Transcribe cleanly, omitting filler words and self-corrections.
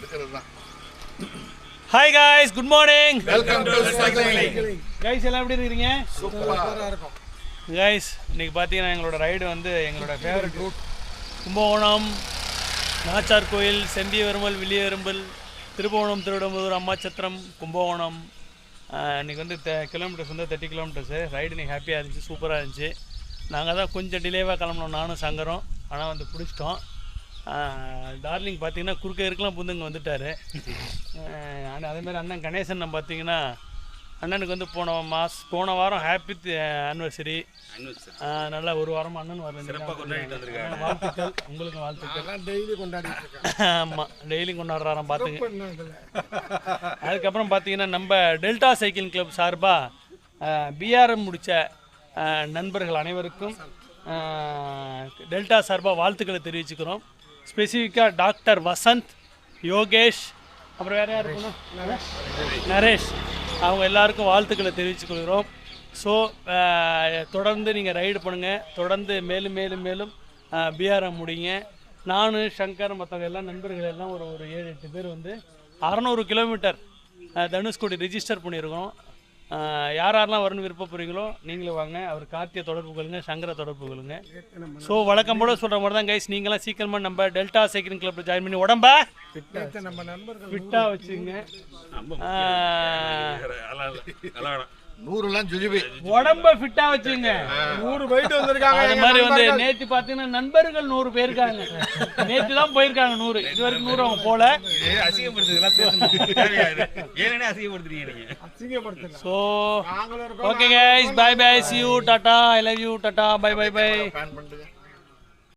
எடுக்கிறது தான். Hi guys, good morning. Welcome to cycling. Guys எல்லாம் எப்படி இருக்கீங்க? சூப்பரா இருக்கும். கைஸ் இன்னைக்கு பார்த்தீங்கன்னா எங்களோட ரைடு வந்து எங்களோட ஃபேவரட் ரூட் கும்பகோணம், நாச்சார் கோயில், செந்தியவெருமல், வில்லியெரும்பல், திருப்புவனம், திருவிடம்புதூர், அம்மாச்சத்திரம், கும்பகோணம். இன்றைக்கி வந்து கிலோமீட்டர்ஸ் வந்து 30 கிலோமீட்டர்ஸு. ரைடு இன்னைக்கு ஹாப்பியாக இருந்துச்சு, சூப்பராக இருந்துச்சு. நாங்கள் தான் கொஞ்சம் டிலேவாக கிளம்புனோம், நானும் சங்கரம். ஆனால் வந்து பிடிச்சிட்டோம். டார்லிங் பார்த்தீங்கன்னா குறுக்க இருக்கலாம் புந்துங்க வந்துட்டார். அதேமாதிரி அண்ணன் கணேசன் பார்த்தீங்கன்னா அண்ணனுக்கு வந்து போன வாரம் ஹாப்பி ஆனிவர்சரி. நல்லா ஒரு வாரமாக அண்ணன் வரல. வாழ்த்துக்கள், உங்களுக்கு வாழ்த்துக்கள். டெய்லி கொண்டாடிட்டு இருக்கேன். ஆமாம், டெய்லியும் கொண்டாடுறாராம் பார்த்துங்க. அதுக்கப்புறம் பார்த்தீங்கன்னா நம்ம டெல்டா சைக்கிளிங் கிளப் சார்பாக பிஆர்எம் முடித்த நண்பர்கள் அனைவருக்கும் டெல்டா சார்பாக வாழ்த்துக்களை தெரிவிச்சுக்கிறோம். ஸ்பெசிஃபிக்காக டாக்டர் வசந்த், யோகேஷ், அப்புறம் வேறு யார் இருக்கணும், நரேஷ், அவங்க எல்லாருக்கும் வாழ்த்துக்களை தெரிவிச்சுக்கொள்கிறோம். ஸோ தொடர்ந்து நீங்கள் ரைடு பண்ணுங்கள், தொடர்ந்து மேலும் மேலும் மேலும் பிஆர்எம் முடிங்க. நான் சங்கர் மற்றவங்க எல்லாம் நண்பர்கள் எல்லாம் ஒரு 7-8 பேர் வந்து 600 கிலோமீட்டர் தனுஷ்கோடி ரிஜிஸ்டர் பண்ணியிருக்கோம். யாரெல்லாம் வரணும் விருப்பப்படுறீங்களோ நீங்களும் வாங்க. அவர் கார்த்தியை தொடர்பு கொள்ளுங்க, சங்கரை தொடர்பு கொள்ளுங்க. ஸோ வழக்கம் போல சொல்கிற மாதிரி தான் கைஸ், நீங்களாம் சீக்கிரமாக நம்ம டெல்டா சைக்கிளிங் கிளப்பில் ஜாயின் பண்ணி உடம்பா ஃபிட்டாக வச்சுங்க. 100 ஜுஜுபி உடம்ப ஃபிட்டா வச்சுங்க. 100 போயிட்டு வந்திருக்காங்க. அது மாதிரி வந்து நேற்று பார்த்தீங்கன்னா நண்பர்கள் 100 போயிருக்காங்க. நேற்று தான் போயிருக்காங்க 100. இது வரைக்கும் 100 அவங்க போல. So okay guys, bye bye, see you, tata, I love you, tata, bye bye by.